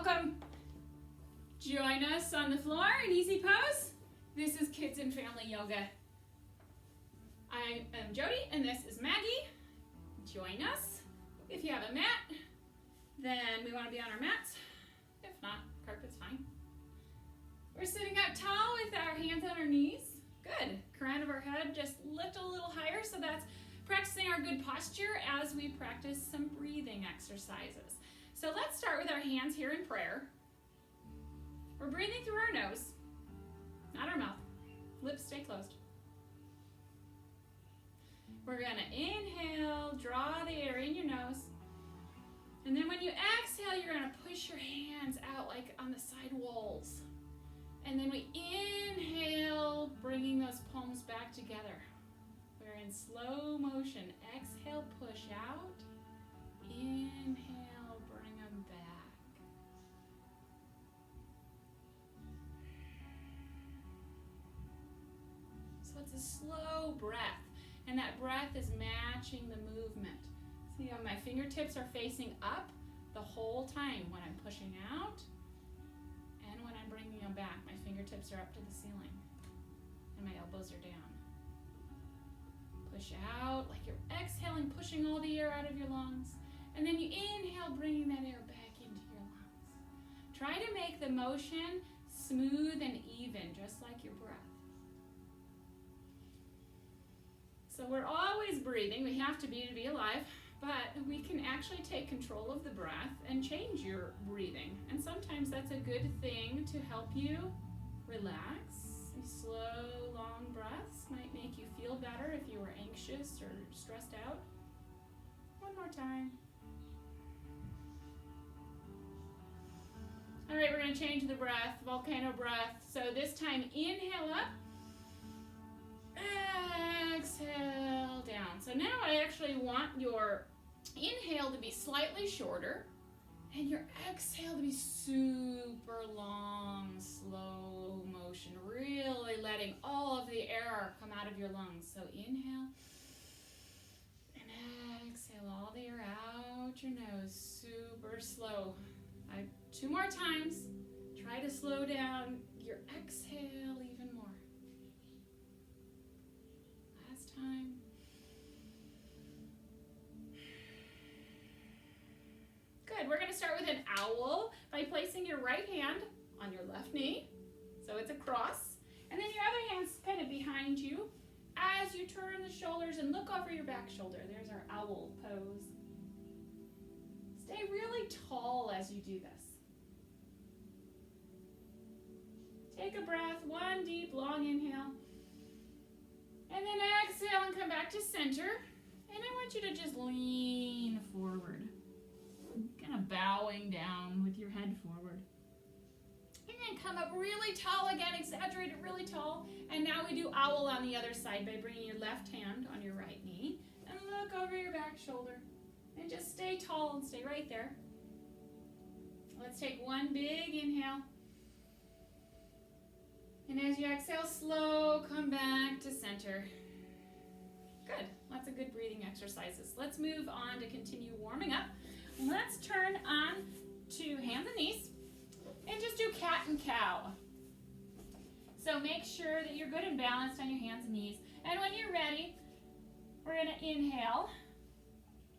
Welcome. Join us on the floor in easy pose. This is Kids and Family Yoga. I am Jody and this is Maggie. Join us. If you have a mat, then we want to be on our mats. If not, carpet's fine. We're sitting up tall with our hands on our knees. Good. Crown of our head just lift a little higher, so that's practicing our good posture as we practice some breathing exercises. So let's start with our hands here in prayer. We're breathing through our nose, not our mouth. Lips stay closed. We're going to inhale, draw the air in your nose. And then when you exhale, you're going to push your hands out like on the side walls. And then we inhale, bringing those palms back together. We're in slow motion. Exhale, push out. Inhale, bring them back. So it's a slow breath. And that breath is matching the movement. See how my fingertips are facing up the whole time when I'm pushing out and when I'm bringing them back. My fingertips are up to the ceiling and my elbows are down. Push out like you're exhaling, pushing all the air out of your lungs. And then you inhale, bringing that air back into your lungs. Try to make the motion smooth and even, just like your breath. So we're always breathing. We have to be alive, but we can actually take control of the breath and change your breathing. And sometimes that's a good thing to help you relax. These slow, long breaths might make you feel better if you were anxious or stressed out. One more time. All right, we're going to change the breath, volcano breath. So this time, inhale up. Exhale down. So now I actually want your inhale to be slightly shorter and your exhale to be super long, slow motion, really letting all of the air come out of your lungs. So inhale and exhale all the air out your nose, super slow. 2 more times. Try to slow down your exhale even more. Time. Good. We're going to start with an owl by placing your right hand on your left knee, so it's a cross, and then your other hand's kind of behind you as you turn the shoulders and look over your back shoulder. There's our owl pose. Stay really tall as you do this. Take a breath, one deep, long inhale. And then exhale and come back to center. And I want you to just lean forward. Kind of bowing down with your head forward. And then come up really tall again, exaggerate it really tall. And now we do owl on the other side by bringing your left hand on your right knee. And look over your back shoulder. And just stay tall and stay right there. Let's take one big inhale. And as you exhale, slow, come back to center. Good. Lots of good breathing exercises. Let's move on to continue warming up. Let's turn on to hands and knees and just do cat and cow. So make sure that you're good and balanced on your hands and knees. And when you're ready, we're going to inhale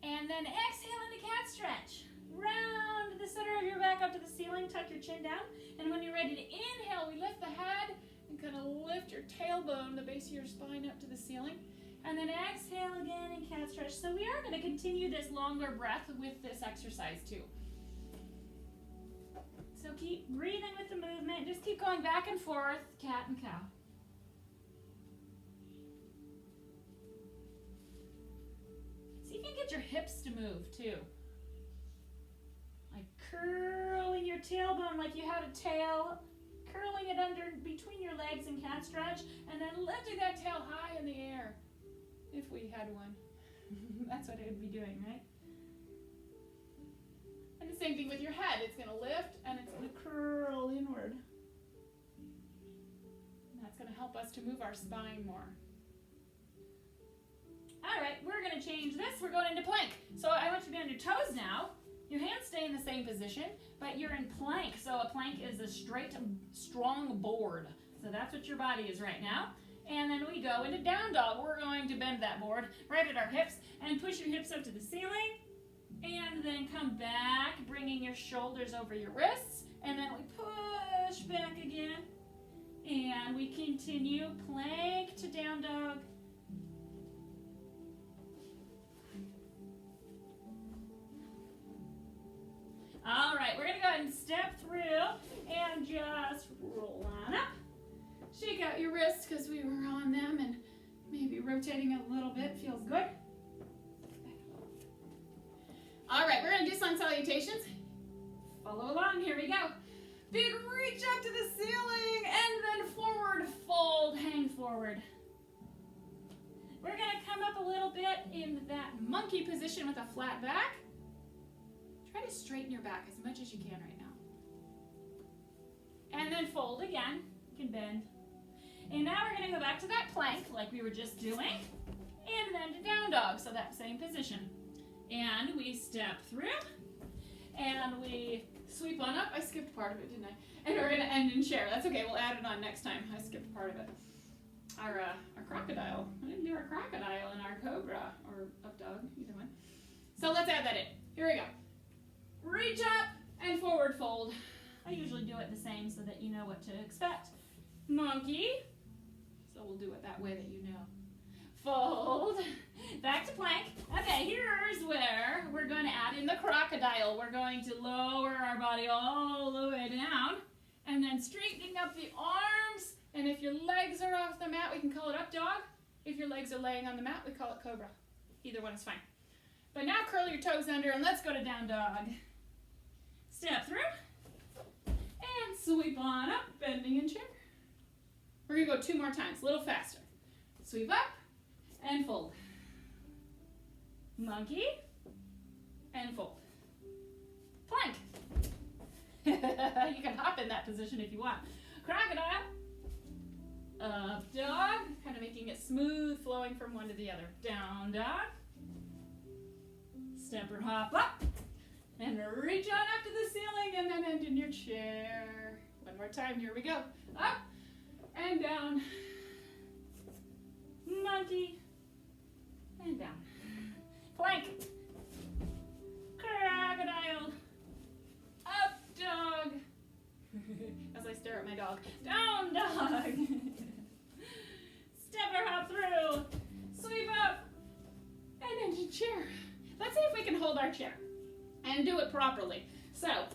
and then exhale into cat stretch. Round the center of your back up to the ceiling, tuck your chin down. And when you're ready to inhale, we lift the head and kind of lift your tailbone, the base of your spine up to the ceiling. And then exhale again in cat stretch. So we are going to continue this longer breath with this exercise too. So keep breathing with the movement. Just keep going back and forth, cat and cow. See if you can get your hips to move too. Like curling your tailbone like you had a tail, curling it under between your legs in cat stretch, and then lifting that tail high in the air, if we had one. That's what it would be doing, right? And the same thing with your head. It's going to lift and it's going to curl inward. And that's going to help us to move our spine more. All right, we're going to change this. We're going into plank. So I want you to be on your toes now. Your hands stay in the same position, but you're in plank. So a plank is a straight, strong board. So that's what your body is right now. And then we go into down dog. We're going to bend that board right at our hips and push your hips up to the ceiling. And then come back, bringing your shoulders over your wrists. And then we push back again. And we continue plank to down dog. All right, we're going to go ahead and step through and just roll on up. Shake out your wrists because we were on them and maybe rotating a little bit feels good. All right, we're going to do sun salutations. Follow along, here we go. Big reach up to the ceiling and then forward fold, hang forward. We're going to come up a little bit in that monkey position with a flat back. Try to straighten your back as much as you can right now. And then fold again. You can bend. And now we're going to go back to that plank like we were just doing. And then to down dog, so that same position. And we step through. And we sweep on up. I skipped part of it, didn't I? And we're going to end in chair. That's okay. We'll add it on next time. I skipped part of it. Our crocodile. I didn't do our crocodile and our cobra or up dog, either one. So let's add that in. Here we go. Reach up and forward fold. I usually do it the same so that you know what to expect. Monkey. So we'll do it that way that you know. Fold. Back to plank. Okay, here's where we're going to add in the crocodile. We're going to lower our body all the way down and then straightening up the arms. And if your legs are off the mat, we can call it up dog. If your legs are laying on the mat, we call it cobra. Either one is fine. But now curl your toes under and let's go to down dog. Step through and sweep on up, bending in chair. We're going to go 2 more times, a little faster. Sweep up and fold. Monkey and fold. Plank. You can hop in that position if you want. Crocodile. Up dog, kind of making it smooth, flowing from one to the other. Down dog. Step or hop up. And reach on up to the ceiling and then end in your chair. One more time, here we go. Up and down. Monkey and down. Plank. Crocodile. Up dog. As I stare at my dog. Down dog. Step or hop through. Sweep up. And into chair. Let's see if we can hold our chair and do it properly. So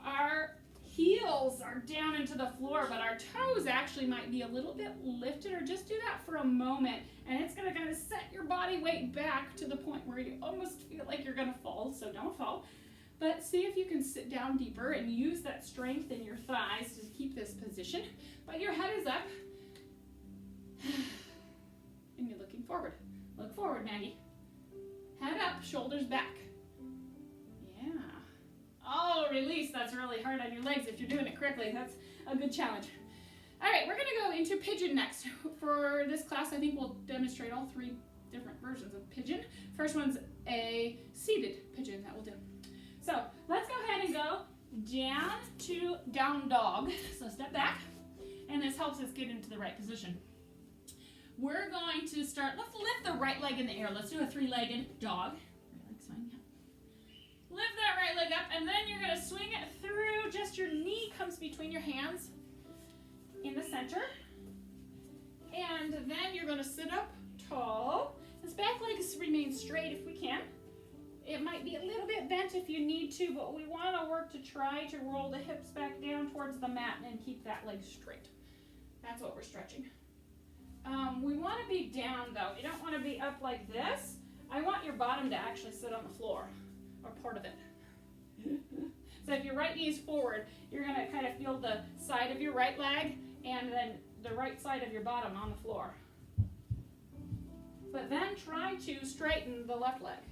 our heels are down into the floor, but our toes actually might be a little bit lifted, or just do that for a moment. And it's going to kind of set your body weight back to the point where you almost feel like you're going to fall, so don't fall. But see if you can sit down deeper and use that strength in your thighs to keep this position. But your head is up. And you're looking forward. Look forward, Maggie. Head up, shoulders back. Yeah. Oh, release. That's really hard on your legs if you're doing it correctly. That's a good challenge. All right, we're going to go into pigeon next. For this class, I think we'll demonstrate all 3 different versions of pigeon. First one's a seated pigeon that we'll do. So let's go ahead and go down to down dog. So step back, and this helps us get into the right position. We're going to start, let's lift the right leg in the air. Let's do a 3-legged dog. Right leg's fine, yeah. Lift that right leg up, and then you're going to swing it through. Just your knee comes between your hands in the center. And then you're going to sit up tall. This back leg remains straight if we can. It might be a little bit bent if you need to, but we want to work to try to roll the hips back down towards the mat and keep that leg straight. That's what we're stretching. We want to be down though. You don't want to be up like this. I want your bottom to actually sit on the floor, or part of it. So if your right knee is forward, you're going to kind of feel the side of your right leg and then the right side of your bottom on the floor. But then try to straighten the left leg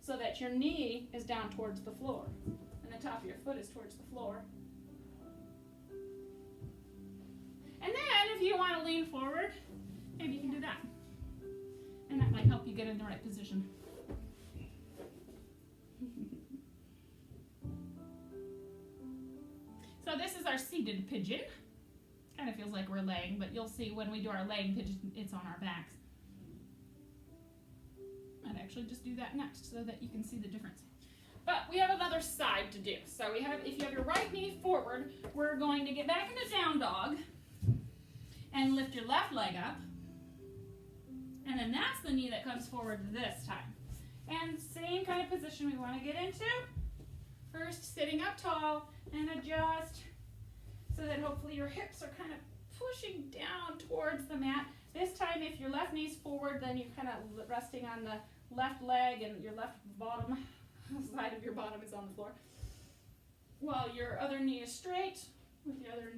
so that your knee is down towards the floor and the top of your foot is towards the floor. And then if you want to lean forward, maybe you can do that. And that might help you get in the right position. So this is our seated pigeon. Kind of feels like we're laying, but you'll see when we do our laying pigeon, it's on our backs. I'd actually just do that next so that you can see the difference. But we have another side to do. So if you have your right knee forward, we're going to get back into down dog and lift your left leg up. And then that's the knee that comes forward this time. And same kind of position we want to get into. First, sitting up tall and adjust so that hopefully your hips are kind of pushing down towards the mat. This time, if your left knee's forward, then you're kind of resting on the left leg and your left bottom side of your bottom is on the floor. While your other knee is straight with the other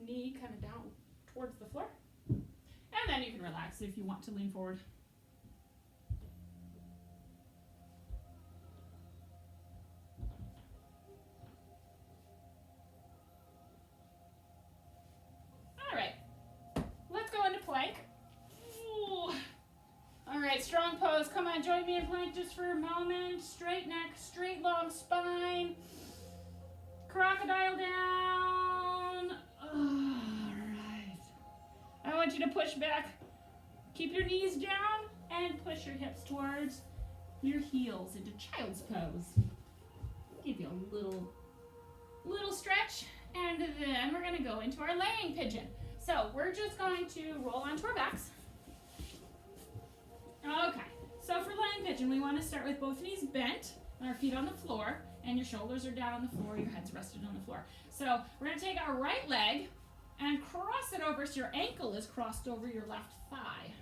knee kind of down towards the floor. And then you can relax if you want to lean forward. All right, let's go into plank. Ooh. All right, strong pose. Come on, join me in plank just for a moment. Straight neck, straight long spine. Crocodile down. All right. I want you to push back. Keep your knees down and push your hips towards your heels into child's pose. Give you a little stretch, and then we're going to go into our laying pigeon. So we're just going to roll onto our backs. Okay, so for laying pigeon, we want to start with both knees bent, our feet on the floor, and your shoulders are down on the floor, your head's rested on the floor. So we're going to take our right leg and cross it over so your ankle is crossed over your left thigh.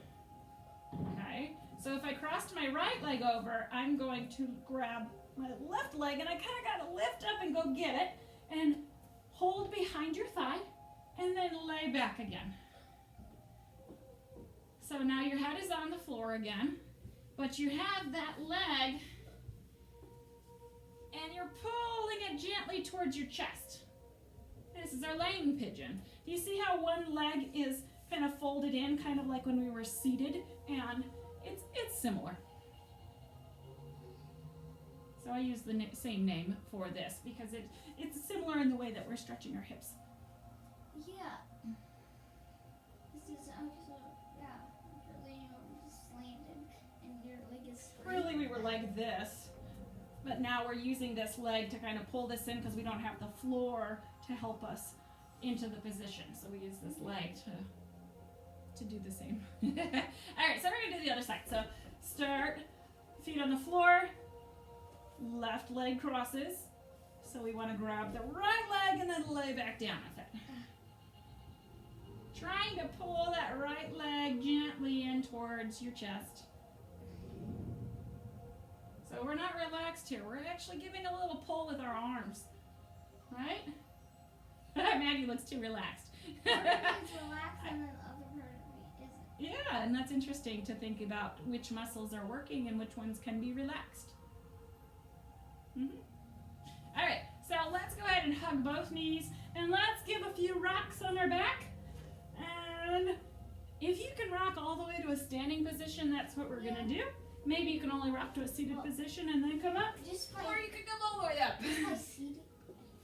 Okay, so if I crossed my right leg over, I'm going to grab my left leg, and I kind of got to lift up and go get it, and hold behind your thigh, and then lay back again. So now your head is on the floor again, but you have that leg, and you're pulling it gently towards your chest. This is our laying pigeon. Do you see how one leg is kind of folded in, kind of like when we were seated? And it's similar. So I use the same name for this because it's similar in the way that we're stretching our hips. Yeah. This is really slanted and your leg is straight. Really, we were like this, but now we're using this leg to kind of pull this in because we don't have the floor to help us into the position. So we use this leg to do the same. All right, so we're gonna do the other side. So start, feet on the floor, left leg crosses. So we want to grab the right leg and then lay back down with it. Trying to pull that right leg gently in towards your chest. So we're not relaxed here. We're actually giving a little pull with our arms, right? Maggie looks too relaxed. One of me's relaxed and the other part of me isn't. Yeah, and that's interesting to think about which muscles are working and which ones can be relaxed. All right, so let's go ahead and hug both knees, and let's give a few rocks on our back. And if you can rock all the way to a standing position, that's what we're gonna do. Maybe you can only rock to a seated position and then come up, or you could come all the way up.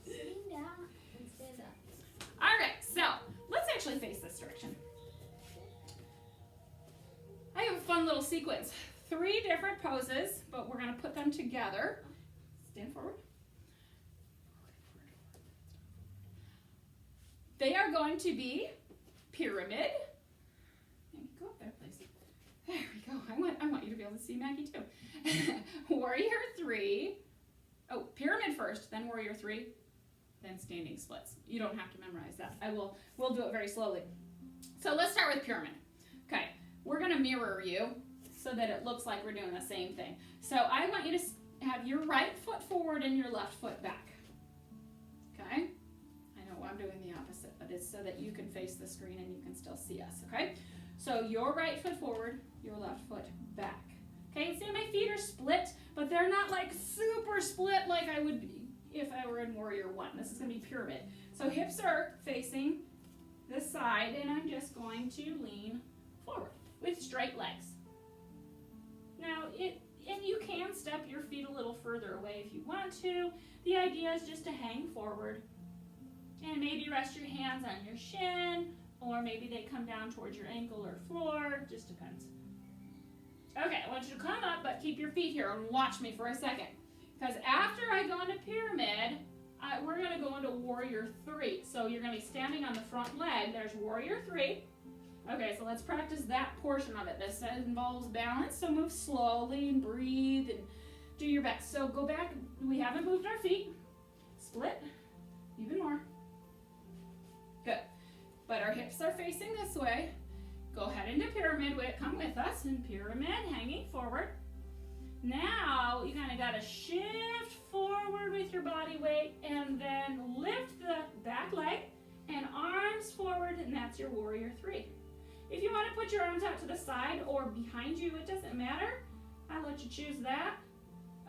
Sitting down instead of. All right, so let's actually face this direction. I have a fun little sequence. 3 different poses, but we're gonna put them together. Stand forward. They are going to be pyramid. Maybe go up there, please. There we go. I want you to be able to see Maggie too. Warrior 3. Oh, pyramid first, then warrior 3, then standing splits. You don't have to memorize that. We'll do it very slowly. So let's start with pyramid. Okay, we're gonna mirror you so that it looks like we're doing the same thing. So I want you to have your right foot forward and your left foot back. Okay? I know I'm doing the opposite, but it's so that you can face the screen and you can still see us, okay? So your right foot forward, your left foot back. Okay, see my feet are split, but they're not like super split like I would be if I were in Warrior 1. This is gonna be pyramid. So hips are facing this side, and I'm just going to lean forward with straight legs. Now, And you can step your feet a little further away if you want to. The idea is just to hang forward. And maybe rest your hands on your shin, or maybe they come down towards your ankle or floor. Just depends. Okay, I want you to come up, but keep your feet here and watch me for a second. Because after I go into pyramid, we're going to go into warrior 3. So you're going to be standing on the front leg. There's warrior 3. Okay, so let's practice that portion of it. This involves balance, so move slowly and breathe and do your best. So go back. We haven't moved our feet. Split. Even more. Good. But our hips are facing this way. Go ahead into pyramid. Come with us in pyramid, hanging forward. Now, you kind of got to shift forward with your body weight and then lift the back leg and arms forward, and that's your warrior 3. If you want to put your arms out to the side or behind you, it doesn't matter. I'll let you choose that.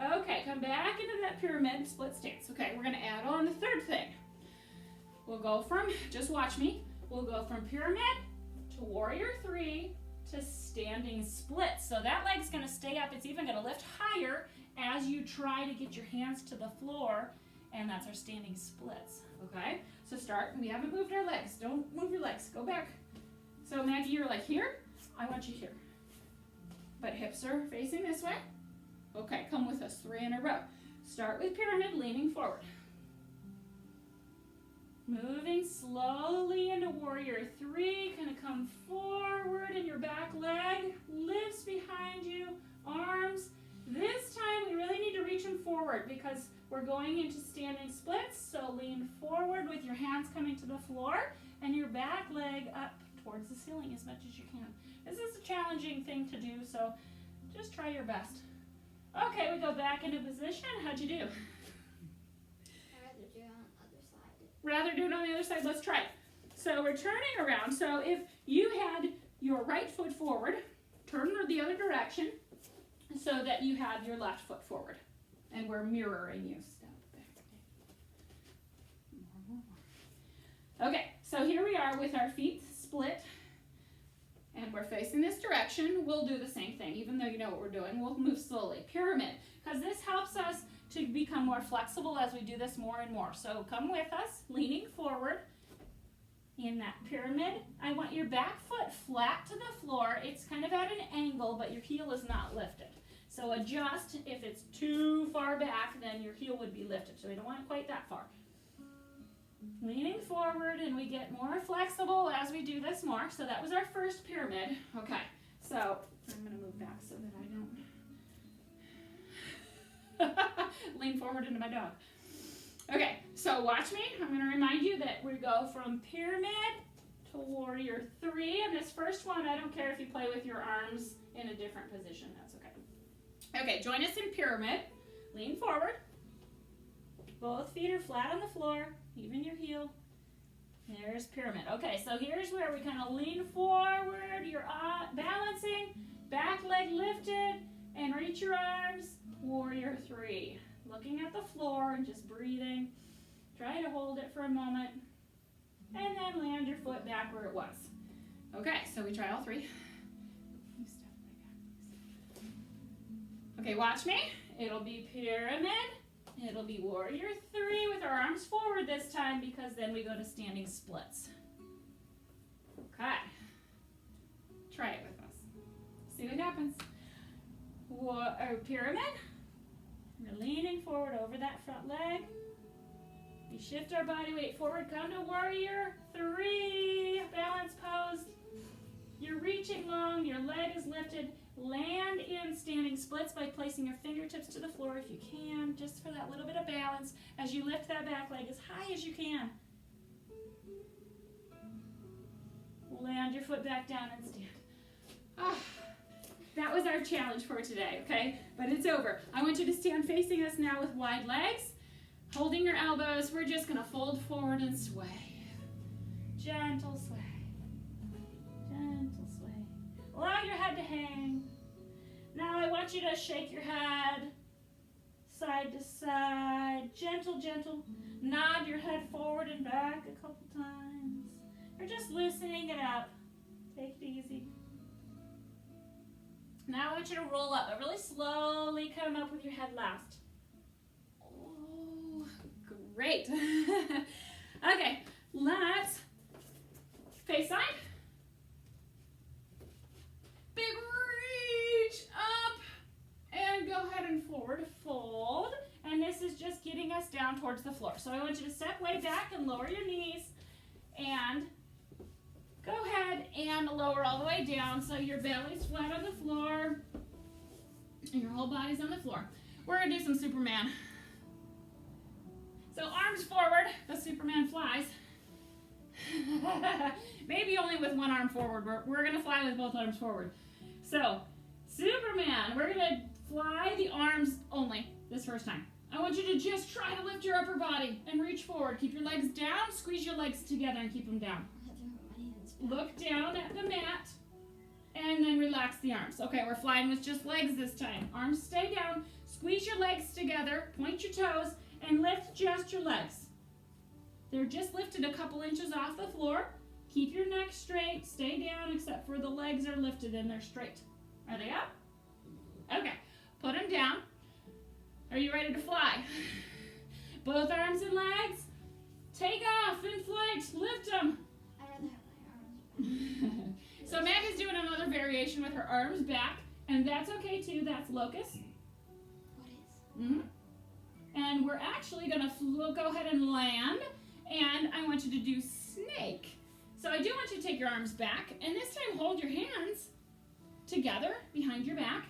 Okay, come back into that pyramid split stance. Okay, we're going to add on the third thing. We'll go from, just watch me, we'll go from pyramid to warrior 3 to standing split. So that leg's going to stay up. It's even going to lift higher as you try to get your hands to the floor, and that's our standing splits. Okay, so start. We haven't moved our legs. Don't move your legs. Go back. So Maggie, you're like here. I want you here. But hips are facing this way. Okay, come with us. 3 in a row. Start with pyramid, leaning forward. Moving slowly into warrior 3. Kind of come forward, and your back leg lifts behind you. Arms. This time we really need to reach them forward because we're going into standing splits. So lean forward with your hands coming to the floor and your back leg up towards the ceiling as much as you can. This is a challenging thing to do, so just try your best. Okay, we go back into position. How'd you do? Rather do it on the other side. Let's try it. So we're turning around. So if you had your right foot forward, turn the other direction so that you have your left foot forward. And we're mirroring you. Step back. Okay, so here we are with our feet split. And we're facing this direction. We'll do the same thing. Even though you know what we're doing, we'll move slowly. Pyramid, because this helps us to become more flexible as we do this more and more. So come with us, leaning forward in that pyramid. I want your back foot flat to the floor. It's kind of at an angle, but your heel is not lifted. So adjust. If it's too far back, then your heel would be lifted. So we don't want it quite that far. Leaning forward, and we get more flexible as we do this more. So that was our first pyramid. Okay, so I'm going to move back so that I don't lean forward into my dog. Okay, so watch me. I'm going to remind you that we go from pyramid to warrior 3. And this first one, I don't care if you play with your arms in a different position. That's okay. Okay, join us in pyramid. Lean forward. Both feet are flat on the floor, even your heel. There's pyramid. Okay, so here's where we kind of lean forward. You're balancing, back leg lifted, and reach your arms. Warrior 3. Looking at the floor and just breathing. Try to hold it for a moment. And then land your foot back where it was. Okay, so we try all 3. Okay, watch me. It'll be pyramid. It'll be warrior 3 with our arms forward this time because then we go to standing splits. Okay. Try it with us. See what happens. Pyramid. We're leaning forward over that front leg. We shift our body weight forward. Come to warrior 3. Balance pose. You're reaching long. Your leg is lifted. Land in standing splits by placing your fingertips to the floor if you can, just for that little bit of balance as you lift that back leg as high as you can. Land your foot back down and stand. That was our challenge for today, okay? But it's over. I want you to stand facing us now with wide legs, holding your elbows. We're just going to fold forward and sway. Gentle sway. Gentle sway. Allow your head to hang. Now I want you to shake your head side to side. Gentle, gentle. Nod your head forward and back a couple times. Or just loosening it up. Take it easy. Now I want you to roll up, but really slowly come up with your head last. Oh, great. Okay, let's face side. Big reach up and go ahead and forward fold. And this is just getting us down towards the floor. So I want you to step way back and lower your knees and go ahead and lower all the way down so your belly's flat on the floor and your whole body's on the floor. We're going to do some Superman. So arms forward, the Superman flies. Maybe only with one arm forward. We're going to fly with both arms forward. So Superman, we're going to fly the arms only this first time. I want you to just try to lift your upper body and reach forward. Keep your legs down, squeeze your legs together and keep them down. Look down at the mat and then relax the arms. Okay, we're flying with just legs this time. Arms stay down, squeeze your legs together, point your toes, and lift just your legs. They're just lifted a couple inches off the floor. Keep your neck straight, stay down except for the legs are lifted and they're straight. Are they up? Okay, put them down. Are you ready to fly? Both arms and legs. Take off in flight. Lift them. I'd rather have my arms. So Maggie's doing another variation with her arms back, and that's okay too. That's locust. What is? And we're actually going to go ahead and land, and I want you to do snake. So I do want you to take your arms back, and this time hold your hands together behind your back.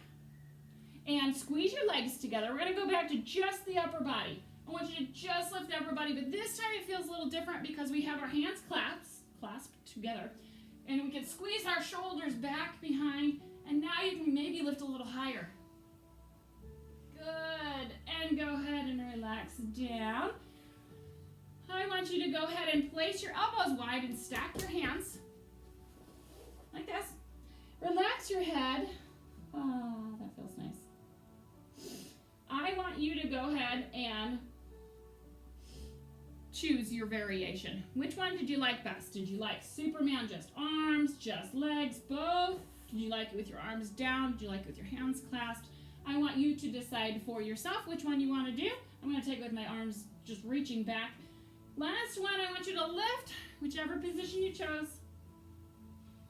And squeeze your legs together. We're going to go back to just the upper body. I want you to just lift the upper body, but this time it feels a little different because we have our hands clasped together. And we can squeeze our shoulders back behind, and now you can maybe lift a little higher. Good. And go ahead and relax down. I want you to go ahead and place your elbows wide and stack your hands like this. Relax your head. Oh, that feels nice. I want you to go ahead and choose your variation. Which one did you like best? Did you like Superman, just arms, just legs, both? Did you like it with your arms down? Did you like it with your hands clasped? I want you to decide for yourself which one you want to do. I'm going to take it with my arms just reaching back. Last one, I want you to lift, whichever position you chose.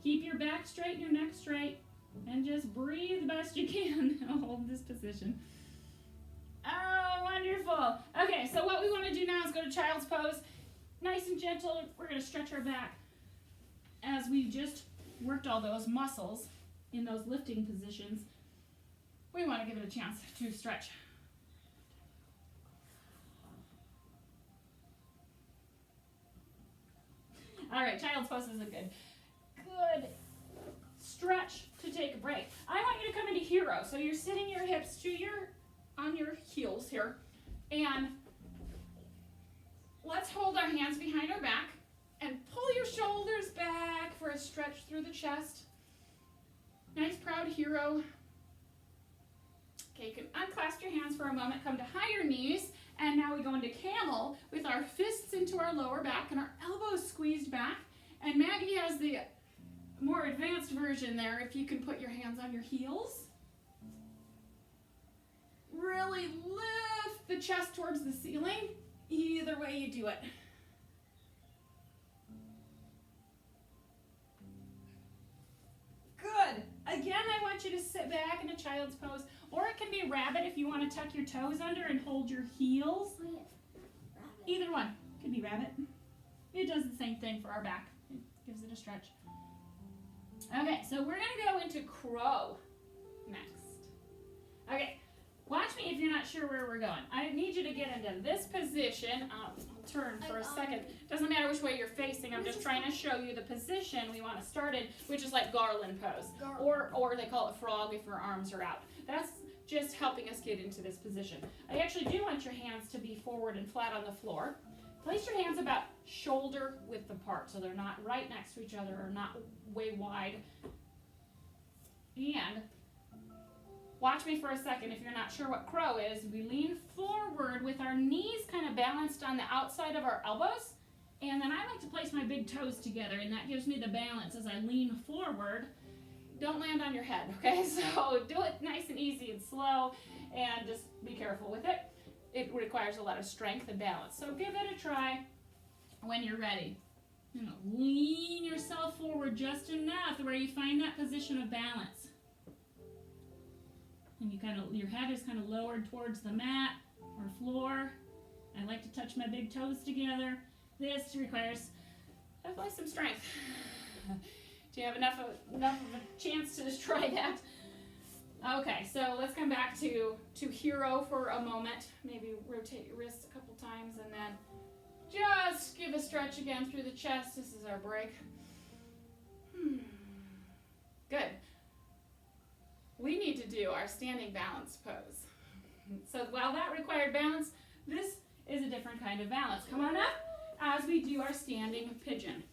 Keep your back straight, your neck straight, and just breathe the best you can. Hold this position. Oh, wonderful. Okay, so what we want to do now is go to child's pose. Nice and gentle. We're going to stretch our back as we just worked all those muscles in those lifting positions. We want to give it a chance to stretch. All right, child's pose is a good stretch to take a break. I want you to come into hero. So you're sitting your hips to on your heels here, and let's hold our hands behind our back and pull your shoulders back for a stretch through the chest. Nice proud hero. Okay, you can unclasp your hands for a moment, come to higher knees, and now we go into camel with our fists into our lower back and our elbows squeezed back. And Maggie has the more advanced version there. If you can put your hands on your heels. Really lift the chest towards the ceiling, either way you do it. Good. Again, I want you to sit back in a child's pose, or it can be rabbit if you want to tuck your toes under and hold your heels. Either one. Could be rabbit. It does the same thing for our back. It gives it a stretch. Okay, so we're going to go into crow next. Okay. Watch me if you're not sure where we're going. I need you to get into this position. I'll turn for a second. Doesn't matter which way you're facing. I'm just trying to show you the position we want to start in, which is like garland pose. Or they call it frog if your arms are out. That's just helping us get into this position. I actually do want your hands to be forward and flat on the floor. Place your hands about shoulder width apart so they're not right next to each other or not way wide. And watch me for a second. If you're not sure what crow is, we lean forward with our knees kind of balanced on the outside of our elbows. And then I like to place my big toes together, and that gives me the balance as I lean forward. don't land on your head, okay? So do it nice and easy and slow, and just be careful with it. It requires a lot of strength and balance. So give it a try when you're ready. You know, lean yourself forward just enough to where you find that position of balance. And your head is kind of lowered towards the mat or floor. I like to touch my big toes together. This requires definitely some strength. Do you have enough of a chance to just try that? Okay, so let's come back to hero for a moment. Maybe rotate your wrists a couple times and then just give a stretch again through the chest. This is our break. Good. We need to do our standing balance pose. So while that required balance, this is a different kind of balance. Come on up as we do our standing pigeon.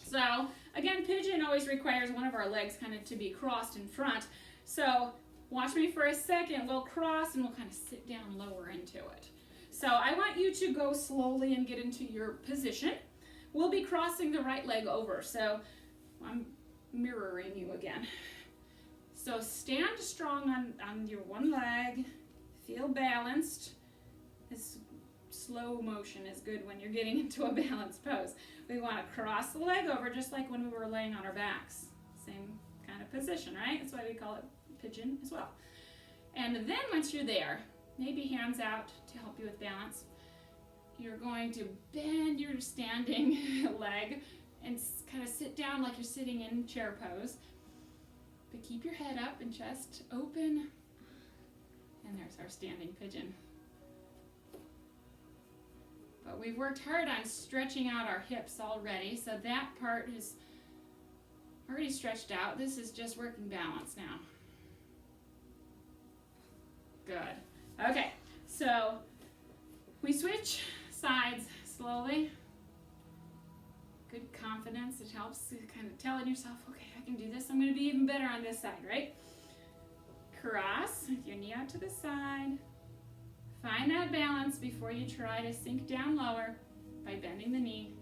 So again, pigeon always requires one of our legs kind of to be crossed in front. So watch me for a second. We'll cross and we'll kind of sit down lower into it. So I want you to go slowly and get into your position. We'll be crossing the right leg over. So I'm mirroring you again. So stand strong on your one leg. Feel balanced. This slow motion is good when you're getting into a balanced pose. We want to cross the leg over just like when we were laying on our backs. Same kind of position, right? That's why we call it pigeon as well. And then once you're there, maybe hands out to help you with balance. You're going to bend your standing leg and kind of sit down like you're sitting in chair pose. But keep your head up and chest open. And there's our standing pigeon. But we've worked hard on stretching out our hips already, so that part is already stretched out. This is just working balance now. Good. Okay, so we switch sides slowly. Good confidence. It helps kind of telling yourself, okay, I can do this. I'm going to be even better on this side, right? Cross with your knee out to the side. Find that balance before you try to sink down lower by bending the knee.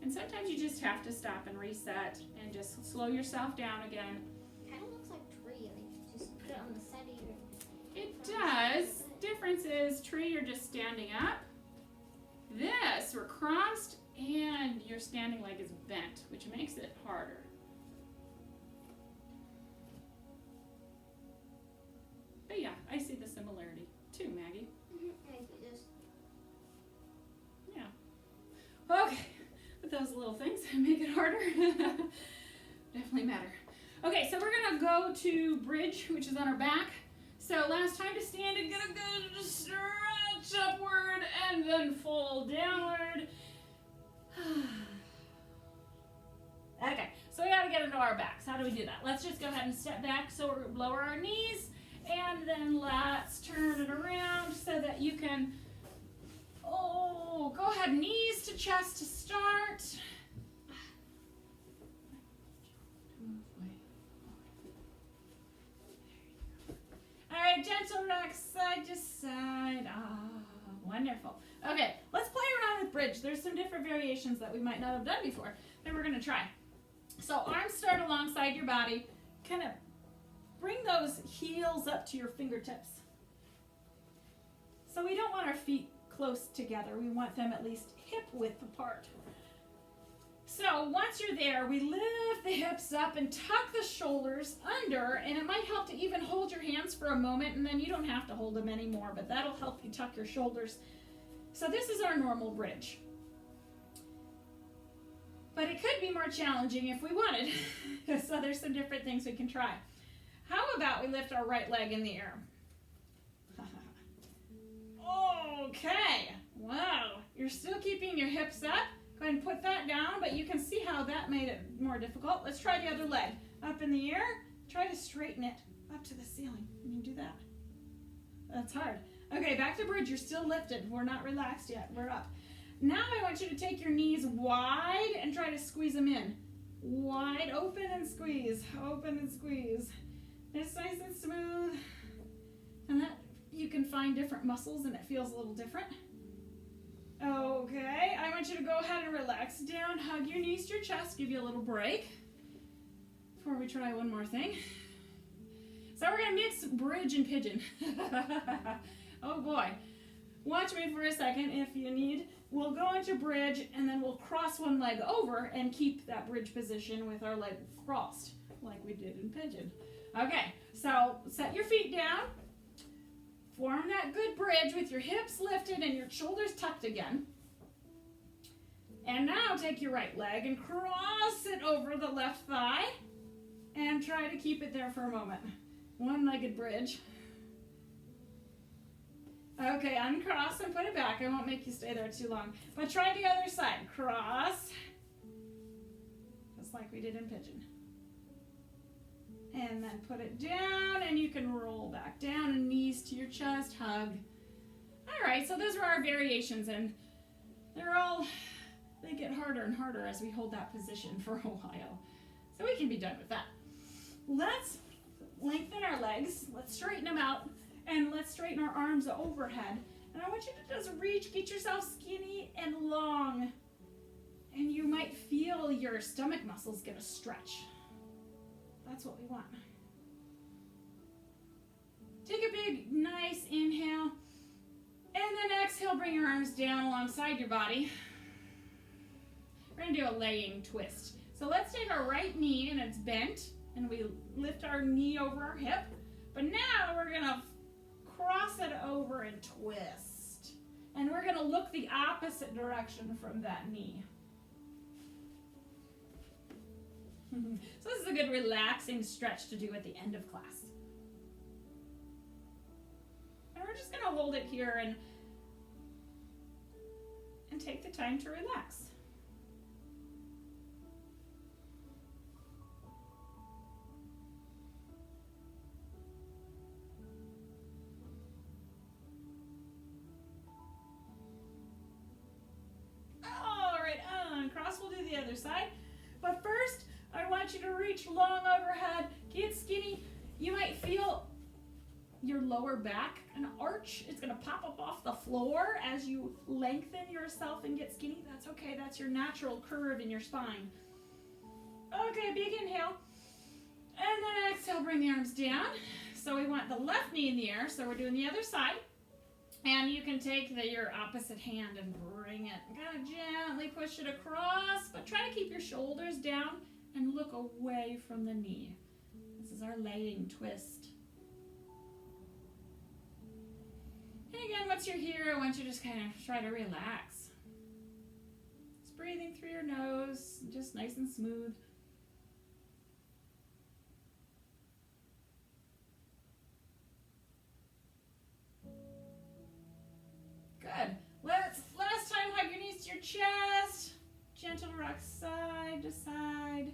And sometimes you just have to stop and reset and just slow yourself down again. Kind of looks like tree. Like just put it on the side of your. It does. Difference is tree, you're just standing up. This, we're crossed and your standing leg is bent, which makes it harder. But yeah, I see the similarity too, Maggie. I see this. Yeah. Okay, but those little things make it harder. Definitely matter. Okay, so we're gonna go to bridge, which is on our back. So last time to stand and gonna go to stretch upward and then fold downward. Okay, so we gotta get into our backs. How do we do that? Let's just go ahead and step back so we lower our knees. And then let's turn it around so that you can, go ahead, knees to chest to start. All right, gentle rock side to side. Wonderful. Okay, let's play around with bridge. There's some different variations that we might not have done before that we're gonna try. So arms start alongside your body, kind of bring those heels up to your fingertips. So we don't want our feet close together. We want them at least hip width apart. So once you're there, we lift the hips up and tuck the shoulders under, and it might help to even hold your hands for a moment, and then you don't have to hold them anymore, but that'll help you tuck your shoulders. So this is our normal bridge. But it could be more challenging if we wanted. So there's some different things we can try. How about we lift our right leg in the air? Okay, wow. You're still keeping your hips up. Go ahead and put that down, but you can see how that made it more difficult. Let's try the other leg. Up in the air, try to straighten it up to the ceiling. Can you do that? That's hard. Okay, back to bridge. You're still lifted. We're not relaxed yet. We're up. Now I want you to take your knees wide and try to squeeze them in. Wide open and squeeze. Open and squeeze. It's nice and smooth. And that you can find different muscles and it feels a little different. Okay, I want you to go ahead and relax down. Hug your knees to your chest. Give you a little break. before we try one more thing. So we're gonna mix bridge and pigeon. Oh boy. Watch me for a second if you need. We'll go into bridge and then we'll cross one leg over and keep that bridge position with our leg crossed like we did in pigeon. Okay, so set your feet down. Form that good bridge with your hips lifted and your shoulders tucked again. And now take your right leg and cross it over the left thigh and try to keep it there for a moment. One-legged bridge. Okay, uncross and put it back. I won't make you stay there too long. But try the other side. Cross. Just like we did in pigeon. And then put it down and you can roll back down and knees to your chest, hug. All right, so those are our variations and they get harder and harder as we hold that position for a while. So we can be done with that. Let's lengthen our legs. Let's straighten them out. And let's straighten our arms overhead. And I want you to just reach, get yourself skinny and long. And you might feel your stomach muscles get a stretch. That's what we want. Take a big, nice inhale. And then exhale, bring your arms down alongside your body. We're going to do a laying twist. So let's take our right knee and it's bent. And we lift our knee over our hip. But now we're going to cross it over and twist. And we're going to look the opposite direction from that knee. So this is a good relaxing stretch to do at the end of class. And we're just going to hold it here and take the time to relax. Cross, we'll do the other side. But first, I want you to reach long overhead, get skinny. You might feel your lower back an arch. It's going to pop up off the floor as you lengthen yourself and get skinny. That's okay. That's your natural curve in your spine. Okay, big inhale. And then exhale, bring the arms down. So we want the left knee in the air, so we're doing the other side. And you can take your opposite hand and bring it. Kind of gently push it across, but try to keep your shoulders down and look away from the knee. This is our laying twist. And again, once you're here, I want you to just kind of try to relax. Just breathing through your nose, just nice and smooth. Good. Last time, hug your knees to your chest. Gentle rock side to side.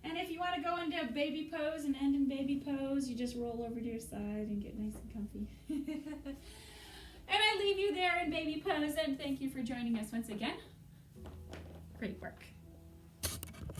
And if you want to go into baby pose and end in baby pose, you just roll over to your side and get nice and comfy. And I leave you there in baby pose, and thank you for joining us once again. Great work.